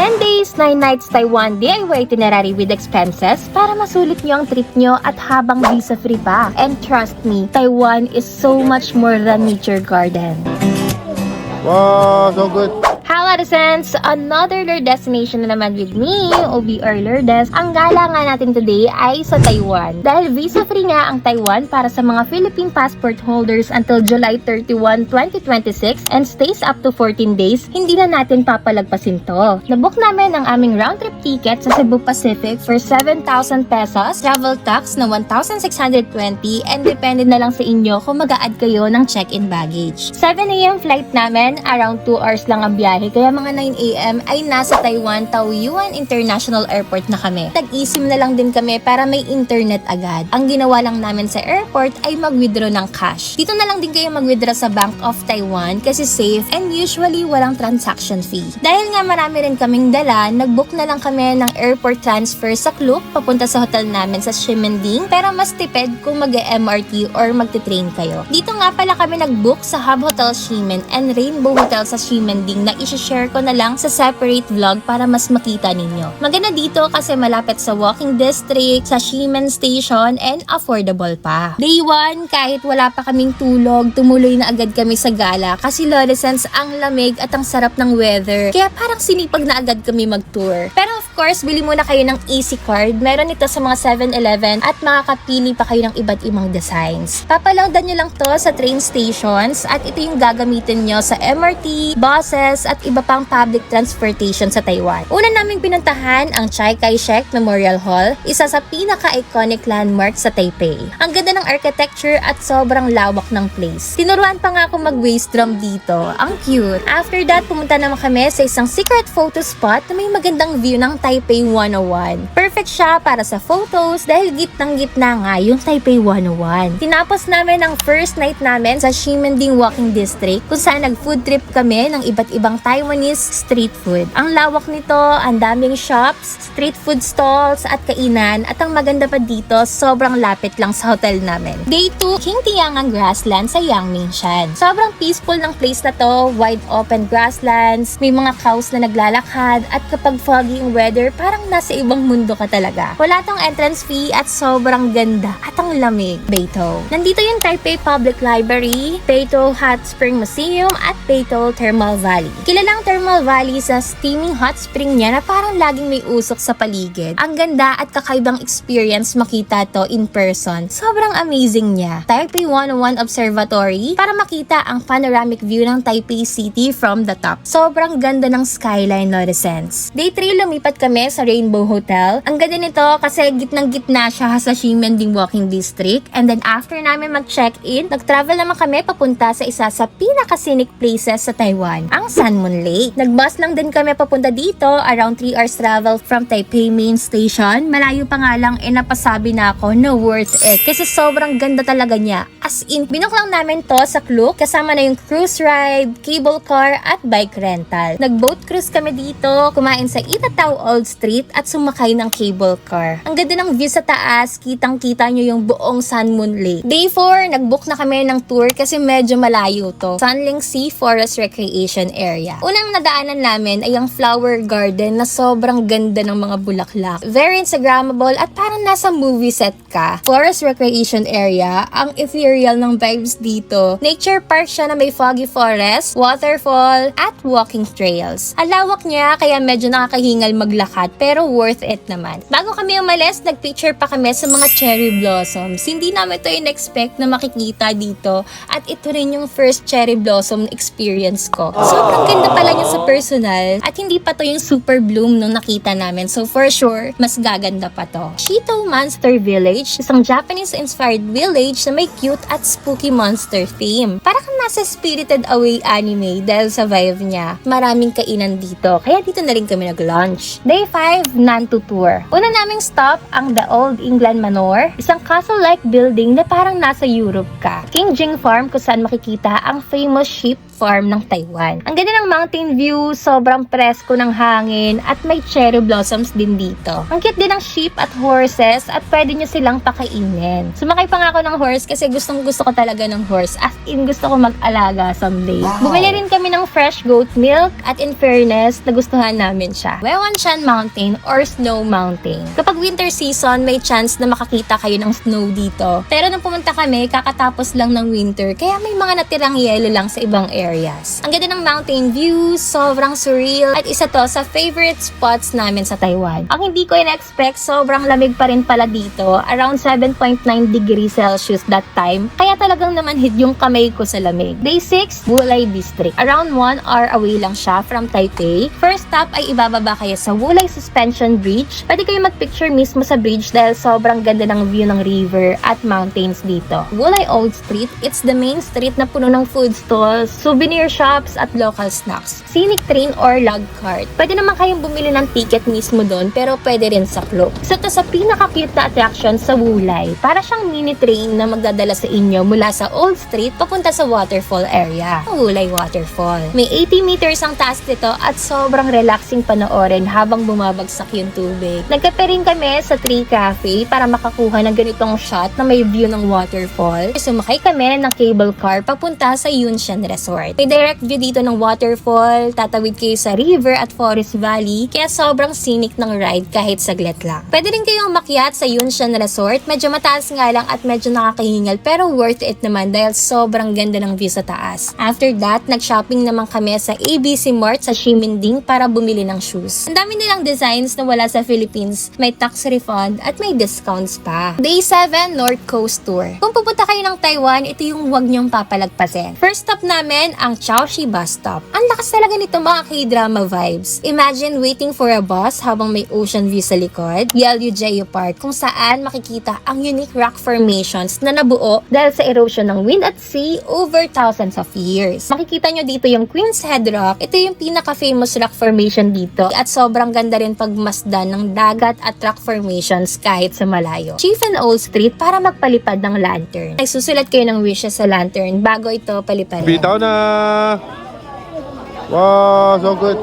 10 days, 9 nights Taiwan DIY itinerary with expenses para masulit nyo ang trip nyo at habang visa-free pa. And trust me, Taiwan is so much more than nature garden. Wow, so good. Hello, Sense! Another Lure destination na naman with me, OBR Lourdes. Ang gala nga natin today ay sa Taiwan. Dahil visa-free nga ang Taiwan para sa mga Philippine passport holders until July 31, 2026 and stays up to 14 days, hindi na natin papalagpasin to. Nabook namin ang aming round-trip ticket sa Cebu Pacific for 7,000 pesos, travel tax na 1,620 and depende na lang sa inyo kung mag-a-add kayo ng check-in baggage. 7 AM flight namin, around 2 hours lang ang biyahe. Kaya mga 9 AM ay nasa Taiwan Taoyuan International Airport na kami. Tag-eSIM na lang din kami para may internet agad. Ang ginawa lang namin sa airport ay mag-withdraw ng cash. Dito na lang din kayo mag-withdraw sa Bank of Taiwan kasi safe and usually walang transaction fee. Dahil nga marami rin kaming dala, nag-book na lang kami ng airport transfer sa Klook papunta sa hotel namin sa Ximending pero mas tipid kung mag-MRT or magte-train kayo. Dito nga pala kami nag-book sa Hub Hotel Ximen and Rainbow Hotel sa Ximending na i-share ko na lang sa separate vlog para mas makita ninyo. Maganda dito kasi malapit sa walking district, sa Ximen Station, and affordable pa. Day 1, kahit wala pa kaming tulog, tumuloy na agad kami sa gala kasi Loresans ang lamig at ang sarap ng weather. Kaya parang sinipag na agad kami mag-tour. Pero of course, bili muna kayo ng Easy Card. Meron ito sa mga 7-Eleven at makakapili pa kayo ng iba't ibang designs. Papalawdan nyo lang to sa train stations at ito yung gagamitin nyo sa MRT, buses, at iba pang public transportation sa Taiwan. Una naming pinuntahan ang Chiang Kai-shek Memorial Hall, isa sa pinaka-iconic landmark sa Taipei. Ang ganda ng architecture at sobrang lawak ng place. Tinuruan pa nga ako mag-waist drum dito. Ang cute. After that, pumunta naman kami sa isang secret photo spot na may magandang view ng Taipei 101. Perfect siya para sa photos dahil gitnang-gitna nga yung Taipei 101. Tinapos namin ang first night namin sa Ximending Walking District kung saan nag-food trip kami ng iba't ibang Taiwanese street food. Ang lawak nito, ang daming shops, street food stalls at kainan at ang maganda pa dito, sobrang lapit lang sa hotel namin. Day 2, Qingtiangang Grassland sa Yangmingshan. Sobrang peaceful ng place na to, wide open grasslands, may mga cows na naglalakad at kapag foggy yung weather, parang nasa ibang mundo ka talaga. Wala tong entrance fee at sobrang ganda at ang lamig. Beito. Nandito yung Taipei Public Library, Beito Hot Spring Museum at Beito Thermal Valley. Kilalang Thermal Valley sa steaming hot spring niya na parang laging may usok sa paligid. Ang ganda at kakaibang experience makita to in person. Sobrang amazing niya. Taipei 101 Observatory para makita ang panoramic view ng Taipei City from the top. Sobrang ganda ng skyline, Loresans. Day 3, lumipat kami sa Rainbow Hotel. Ang ganda nito kasi gitnang-gitna siya sa Ximending Walking District. And then after namin mag-check-in, nag-travel naman kami papunta sa isa sa pinaka-scenic places sa Taiwan, ang Sun Moon Lake. Nag-bus lang din kami papunta dito, around 3 hours travel from Taipei Main Station. Malayo pa nga lang, napasabi na ako na worth it kasi sobrang ganda talaga niya. As in, binook lang namin to sa Klook, kasama na yung cruise ride, cable car, at bike rental. Nag-boat cruise kami dito, kumain sa Itatao Old Street at sumakay ng cable car. Ang ganda ng view sa taas, kitang-kita nyo yung buong Sun Moon Lake. Day 4, nag-book na kami ng tour kasi medyo malayo to. Sunling Sea Forest Recreation Area. Unang nadaanan namin ay ang flower garden na sobrang ganda ng mga bulaklak. Very Instagrammable at parang nasa movie set ka. Forest Recreation Area, ang ethereal ng vibes dito. Nature park siya na may foggy forest, waterfall, at walking trails. Ang lawak niya kaya medyo nakakahingal maglakad pero worth it naman. Bago kami umalis, nagpicture pa kami sa mga cherry blossoms. Hindi namin ito in-expect na makikita dito at ito rin yung first cherry blossom experience ko. Sobrang ganda pala niya sa personal at hindi pa to yung super bloom nung nakita namin. So for sure, mas gaganda pa to. Shito Monster Village, isang Japanese-inspired village na may cute at spooky monster theme. Para kang nasa Spirited Away anime dahil sa vibe niya. Maraming kainan dito, kaya dito na rin kami nag-lunch. Day 5, Nantu Tour. Una naming stop ang The Old England Manor, isang castle-like building na parang nasa Europe ka. King Jing Farm kung saan makikita ang famous sheep farm ng Taiwan. Ang ganda ng mountain view, sobrang presko ng hangin, at may cherry blossoms din dito. Ang cute din ng sheep at horses at pwede nyo silang pakainin. Sumakay pa nga ako ng horse kasi gustong gusto ko talaga ng horse. As in, gusto ko mag-alaga someday. Bumili rin kami ng fresh goat milk at in fairness, nagustuhan namin siya. Wewanshan Mountain or Snow Mountain. Kapag winter season, may chance na makakita kayo ng snow dito. Pero nung pumunta kami, kakatapos lang ng winter, kaya may mga natirang yelo lang sa ibang areas. Ang ganda ng mountain view, sobrang surreal, at isa to sa favorite spots namin sa Taiwan. Ang hindi ko in-expect, sobrang lamig pa rin pala dito, around 7.9 degrees Celsius that time, kaya talagang namanhid yung kamay ko sa lamig. Day 6, Wulay District. Around 1 hour away lang siya from Taipei. First stop ay ibababa kayo sa Wulay Suspension Bridge. Pwede kayo mag-picture mismo sa bridge dahil sobrang ganda ng view ng river at mountains dito. Wulay Old Street, it's the main street na puno ng food stalls, souvenir shops at local snacks. Scenic train or log cart. Pwede naman kayong bumili ng ticket mismo doon pero pwede rin sa float. Isa to sa pinaka-cute na attraction sa Wulay. Para siyang mini train na magdadala sa inyo mula sa Old Street papunta sa waterfall area. Wulay Waterfall. May 80 meters ang taas nito at sobrang relaxing panoorin habang bumabagsak yung tubig. Nagkape rin kami sa Tree Cafe para makakuha ng ganitong shot na may view ng waterfall. Sumakay kami ng cable car papunta sa Yunshan Resort. May direct view dito ng waterfall, tatawid kayo sa river at forest valley, kaya sobrang scenic ng ride kahit saglit lang. Pwede rin kayong makyat sa Yunshan Resort, medyo mataas nga lang at medyo nakakahingal pero worth it naman dahil sobrang ganda ng view sa taas. After that, nag-shopping naman kami sa ABC Mart sa Ximending para bumili ng shoes. Ang dami nilang designs na wala sa Philippines, may tax refund at may discounts pa. Day 7, North Coast Tour. Kung pupunta kayo ng Taiwan, ito yung huwag niyong papalagpasin. First stop namin, ang Chaoxi Bus Stop. Ang lakas talaga nito mga K-drama vibes. Imagine waiting for a bus habang may ocean view sa likod. Yeoljeo Park, kung saan makikita ang unique rock formations na nabuo dahil sa erosion ng wind at sea over thousands of years. Makikita nyo dito yung Queen's Head Rock. Ito yung pinaka-famous rock formation dito at sobrang ganda rin pagmasdan ng dagat at rock formations kahit sa malayo. Chief and Old Street para magpalipad ng lantern. Ay susulat kayo ng wishes sa lantern bago ito paliparin. Bitaw na! Wow, so good.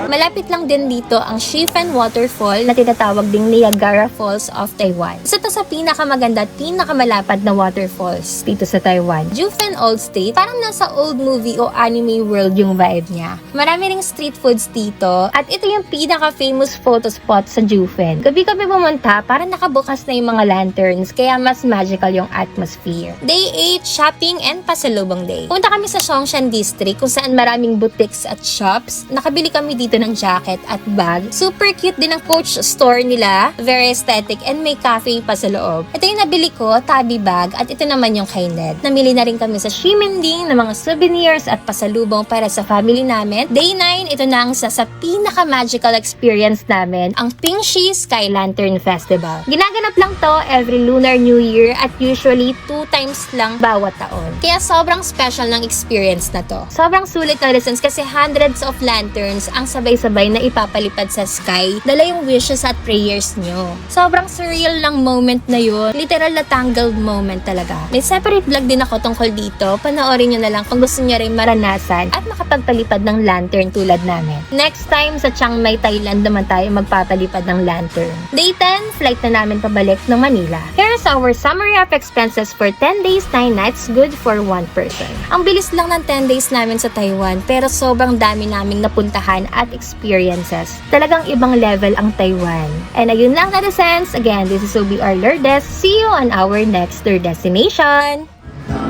Malapit lang din dito ang Shifen Waterfall na tinatawag ding Niagara Falls of Taiwan. Isa to sa pinakamaganda at pinakamalapad na waterfalls dito sa Taiwan. Jufen Old Street, parang nasa old movie o anime world yung vibe niya. Marami ring street foods dito at ito yung pinaka-famous photo spot sa Jufen. Gabi kami pumunta para nakabukas na yung mga lanterns kaya mas magical yung atmosphere. Day 8, Shopping and Pasalubong Day. Pumunta kami sa Songshan District kung saan maraming boutiques at shops. Nakabili kami dito ng jacket at bag. Super cute din ang Coach store nila. Very aesthetic and may cafe pa sa loob. Ito yung nabili ko, tabi bag, at ito naman yung kay Ned. Namili na rin kami sa Ximending ng mga souvenirs at pasalubong para sa family namin. Day 9, ito na ang sa pinaka-magical experience namin, ang Pingxi Sky Lantern Festival. Ginaganap lang to every Lunar New Year at usually 2 times lang bawat taon. Kaya sobrang special ng experience na to. Sobrang sulit na lessons kasi hundreds of lanterns ang sabay-sabay na ipapalipad sa sky. Dala yung wishes at prayers nyo. Sobrang surreal ng moment na yun. Literal na tangled moment talaga. May separate vlog din ako tungkol dito. Panoorin nyo na lang kung gusto nyo rin maranasan at makapagpalipad ng lantern tulad namin. Next time sa Chiang Mai, Thailand naman tayo magpapalipad ng lantern. Day 10, flight na namin pabalik ng Manila. Here's our summary of expenses for 10 days, 9 nights, good for 1 person. Ang bilis lang ng 10 days namin sa Taiwan pero sobrang dami naming napuntahan at experiences. Talagang ibang level ang Taiwan. And ayun lang na the sense. Again, this is OBR Lourdes. See you on our next destination.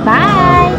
Bye!